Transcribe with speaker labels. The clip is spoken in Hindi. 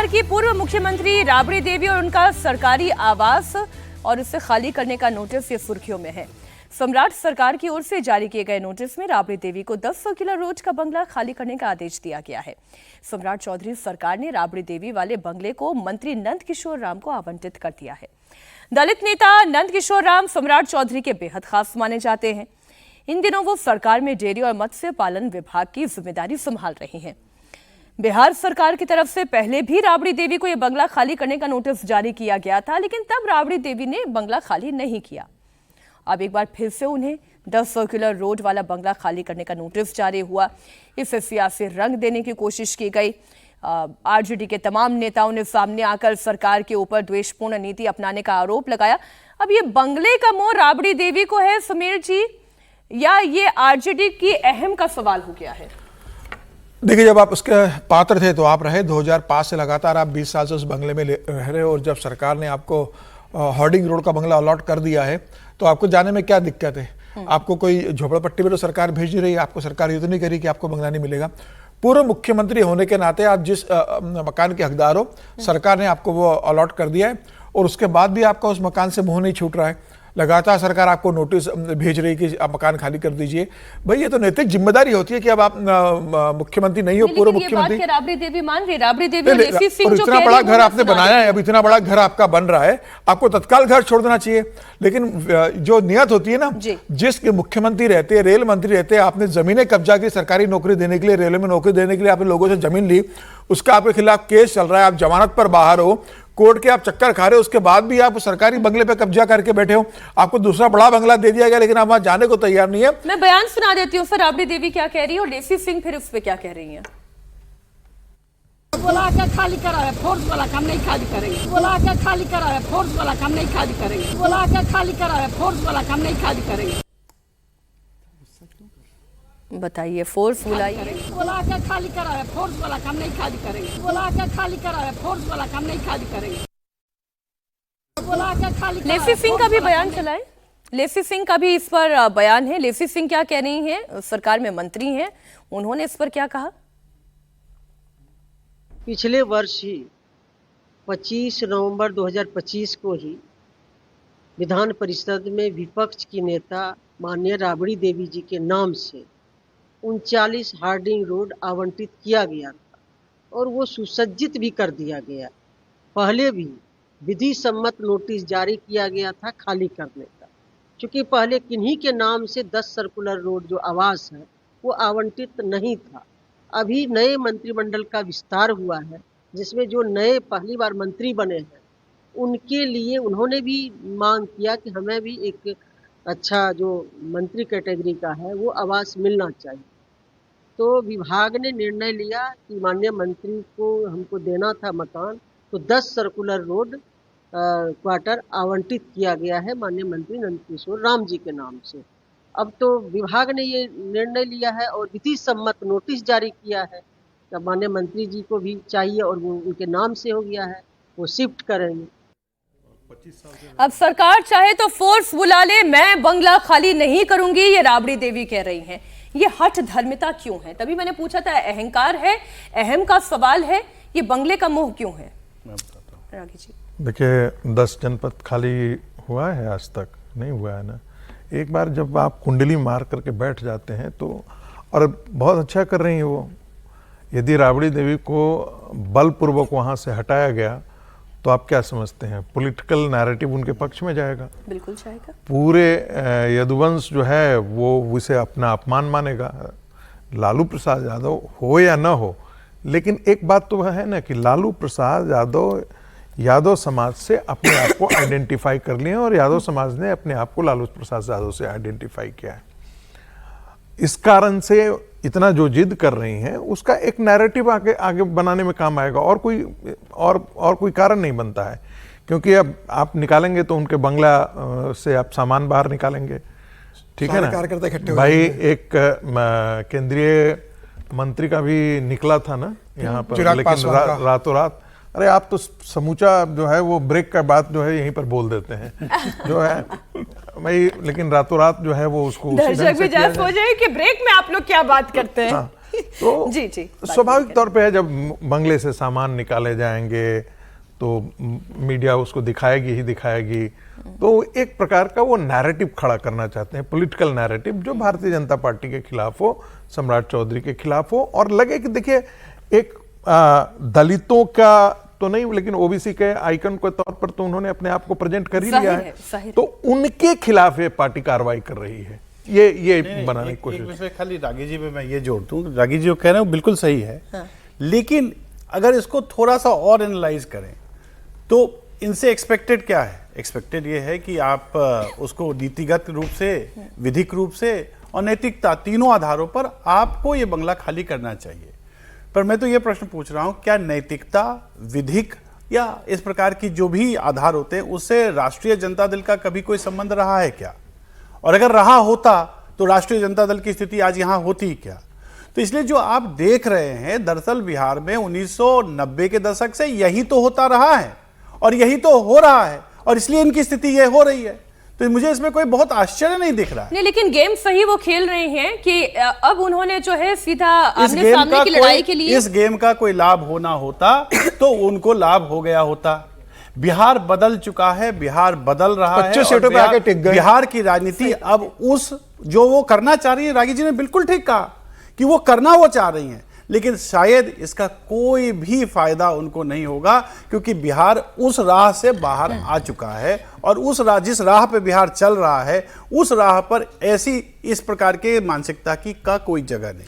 Speaker 1: बिहार की पूर्व मुख्यमंत्री राबड़ी देवी और उनका सरकारी आवास और उसे खाली करने का नोटिस ये सुर्खियों में है। सम्राट सरकार की ओर से जारी किए गए नोटिस में राबड़ी देवी को 10 सर्कुलर रोड का बंगला खाली करने का आदेश दिया गया है। सम्राट चौधरी सरकार ने राबड़ी देवी वाले बंगले को मंत्री नंद किशोर राम को आवंटित कर दिया है। दलित नेता नंद किशोर राम सम्राट चौधरी के बेहद खास माने जाते हैं। इन दिनों वो सरकार में डेयरी और मत्स्य पालन विभाग की जिम्मेदारी संभाल रही हैं। बिहार सरकार की तरफ से पहले भी राबड़ी देवी को यह बंगला खाली करने का नोटिस जारी किया गया था, लेकिन तब राबड़ी देवी ने बंगला खाली नहीं किया। अब एक बार फिर से उन्हें 10 सर्कुलर रोड वाला बंगला खाली करने का नोटिस जारी हुआ। इसे सियासी रंग देने की कोशिश की गई। आरजेडी के तमाम नेताओं ने सामने आकर सरकार के ऊपर द्वेषपूर्ण नीति अपनाने का आरोप लगाया। अब ये बंगले का मोह राबड़ी देवी को है समीर जी, या ये आरजेडी की अहम का सवाल हो गया है?
Speaker 2: देखिए, जब आप उसके पात्र थे तो आप रहे 2005 से लगातार आप 20 साल से उस बंगले में रह रहे हो, और जब सरकार ने आपको हॉर्डिंग रोड का बंगला अलॉट कर दिया है तो आपको जाने में क्या दिक्कत है? आपको कोई झोपड़पट्टी में तो सरकार भेज नहीं रही, आपको सरकार ये तो नहीं करी कि आपको बंगला नहीं मिलेगा। पूर्व मुख्यमंत्री होने के नाते आप जिस मकान के हकदार हो, सरकार ने आपको वो अलॉट कर दिया है, और उसके बाद भी आपका उस मकान से मुंह नहीं छूट रहा है। लगातार सरकार आपको नोटिस भेज रही कि आप मकान खाली कर दीजिए। भाई, ये तो नैतिक जिम्मेदारी होती है कि अब आप मुख्यमंत्री नहीं हो, पूर्व मुख्यमंत्री।
Speaker 1: राबड़ी देवी मान रही, राबड़ी देवी और लेसी सिंह जो
Speaker 2: इतना बड़ा घर आपने बनाया है, अब इतना बड़ा घर आपका बन रहा है, आपको तत्काल घर छोड़ देना चाहिए। लेकिन जो नियत होती है ना, जिस मुख्यमंत्री रहते हैं, रेल मंत्री रहते हैं, आपने जमीनें कब्जा की सरकारी नौकरी देने के लिए, रेलवे में नौकरी देने के लिए आपने लोगों से जमीन ली, उसका आपके खिलाफ केस चल रहा है, आप जमानत पर बाहर हो, कोर्ट के आप चक्कर खा रहे हो, उसके बाद भी आप सरकारी बंगले पे कब्जा करके बैठे हो। आपको दूसरा बड़ा बंगला दे दिया गया, लेकिन आप वहां जाने को तैयार नहीं है।
Speaker 1: मैं बयान सुना देती हूँ सर, राबड़ी देवी क्या कह रही है और लेसी सिंह फिर उस पे क्या कह रही है।
Speaker 3: बोला के खाली करा है, फोर्स वाला काम नहीं खाली करेंगे। बोला के खाली करा है, फोर्स वाला काम नहीं खाली करेंगे। बोला के खाली करा है, फोर्स वाला काम नहीं खाली करेंगे।
Speaker 1: बताइए, फोर्स बुलाइए।
Speaker 3: बोला के खाली करा है, फोर्स वाला काम नहीं खाली करेंगे। बोला के खाली करा है, फोर्स वाला काम नहीं खाली करेंगे। बोला के खाली।
Speaker 1: लेसी सिंह का भी बयान चला है, लेसी सिंह का भी इस पर बयान है। लेसी सिंह क्या कह रही हैं? सरकार में मंत्री हैं, उन्होंने इस पर क्या कहा?
Speaker 4: पिछले वर्ष ही 25 नवंबर 2025 को ही विधान परिषद में विपक्ष की नेता माननीय राबड़ी देवी जी के नाम से 39 हार्डिंग रोड आवंटित किया गया था, और वो सुसज्जित भी कर दिया गया। पहले भी विधि सम्मत नोटिस जारी किया गया था खाली करने का, क्योंकि पहले किन्हीं के नाम से 10 सर्कुलर रोड जो आवास है वो आवंटित नहीं था। अभी नए मंत्रिमंडल का विस्तार हुआ है, जिसमें जो नए पहली बार मंत्री बने हैं उनके लिए उन्होंने भी मांग किया कि हमें भी एक अच्छा जो मंत्री कैटेगरी का है वो आवास मिलना चाहिए। तो विभाग ने निर्णय लिया कि माननीय मंत्री को हमको देना था मकान, तो 10 सर्कुलर रोड क्वार्टर आवंटित किया गया है माननीय मंत्री नंद किशोर राम जी के नाम से। अब तो विभाग ने ये निर्णय लिया है और विधि सम्मत नोटिस जारी किया है, तो माननीय मंत्री जी को भी चाहिए और वो उनके नाम से हो गया है, वो शिफ्ट करेंगे।
Speaker 1: अब सरकार चाहे तो फोर्स बुला ले, मैं बंगला खाली नहीं करूंगी, ये राबड़ी देवी कह रही हैं। ये हठ धर्मिता क्यों है? तभी मैंने पूछा था, अहंकार है, अहम का सवाल है, ये बंगले का मोह क्यों है?
Speaker 2: मैं बताता हूं।
Speaker 1: रागी जी,
Speaker 2: देखिए, 10 जनपद खाली हुआ है? आज तक नहीं हुआ है ना। एक बार जब आप कुंडली मार करके बैठ जाते हैं तो, और बहुत अच्छा कर रही हैं वो, यदि राबड़ी देवी को बलपूर्वक वहां से हटाया गया तो आप क्या समझते हैं? पॉलिटिकल नैरेटिव उनके पक्ष में जाएगा।
Speaker 1: बिल्कुल जाएगा।
Speaker 2: पूरे यदुवंश जो है वो उसे अपना अपमान मानेगा। लालू प्रसाद यादव हो या ना हो, लेकिन एक बात तो है ना कि लालू प्रसाद यादव समाज से अपने आप को आइडेंटिफाई कर लिए, और यादव समाज ने अपने आप को लालू प्रसाद यादव से आइडेंटिफाई किया है। इस कारण से इतना जो जिद कर रही हैं उसका एक नैरेटिव आगे बनाने में काम आएगा, और कोई कारण नहीं बनता है। क्योंकि अब आप निकालेंगे तो उनके बंगला से आप सामान बाहर निकालेंगे, ठीक है ना भाई। एक केंद्रीय मंत्री का भी निकला था ना यहाँ पर, लेकिन रातों रात। अरे आप तो समूचा जो है वो ब्रेक का बात जो है यहीं पर बोल देते हैं जो है भाई, लेकिन रातों रात जो है वो उसको
Speaker 1: दर्शक भी जांच हो जाए कि ब्रेक में आप लोग क्या बात करते हैं।
Speaker 2: तो
Speaker 1: जी जी, बात
Speaker 2: स्वाभाविक तौर पे है, जब बंगले से सामान निकाले जाएंगे तो मीडिया उसको दिखाएगी ही दिखाएगी। तो एक प्रकार का वो नैरेटिव खड़ा करना चाहते हैं, पॉलिटिकल नैरेटिव, जो भारतीय जनता पार्टी के खिलाफ हो, सम्राट चौधरी के खिलाफ हो, और लगे कि देखिए एक दलितों का तो नहीं लेकिन ओबीसी के आइकन के तौर पर तो उन्होंने अपने आप को प्रेजेंट कर ही लिया है, तो उनके खिलाफ ये पार्टी कार्रवाई कर रही है, ये बनाने की कोशिश।
Speaker 5: एक विषय खाली रागी जी में मैं ये जोड़ दूं, रागी जी जो कह रहे हैं वो बिल्कुल सही है। हाँ। लेकिन अगर इसको थोड़ा सा और एनालाइज करें तो इनसे एक्सपेक्टेड क्या है? एक्सपेक्टेड ये है कि आप उसको नीतिगत रूप से, विधिक रूप से और नैतिकता, तीनों आधारों पर आपको ये बंगला खाली करना चाहिए। पर मैं तो ये प्रश्न पूछ रहा हूं, क्या नैतिकता, विधिक या इस प्रकार की जो भी आधार होते हैं उससे राष्ट्रीय जनता दल का कभी कोई संबंध रहा है क्या? और अगर रहा होता तो राष्ट्रीय जनता दल की स्थिति आज यहां होती क्या? तो इसलिए जो आप देख रहे हैं, दरअसल बिहार में 1990 के दशक से यही तो होता रहा है और यही तो हो रहा है, और इसलिए इनकी स्थिति ये हो रही है। तो मुझे इसमें कोई बहुत आश्चर्य नहीं दिख रहा है।
Speaker 1: नहीं, लेकिन गेम सही वो खेल रहे हैं कि अब उन्होंने जो है सीधा आमने सामने की लड़ाई के लिए,
Speaker 5: इस गेम का कोई लाभ होना होता तो उनको लाभ हो गया होता। बिहार बदल चुका है, बिहार बदल रहा है, और बिहार की राजनीति अब उस जो वो करना चाह रही है, रागी जी ने बिल्कुल ठीक कहा कि वो करना वो चाह रही हैं, लेकिन शायद इसका कोई भी फायदा उनको नहीं होगा, क्योंकि बिहार उस राह से बाहर आ चुका है, और उस राह, जिस राह पे बिहार चल रहा है, उस राह पर ऐसी इस प्रकार के मानसिकता की का कोई जगह नहीं।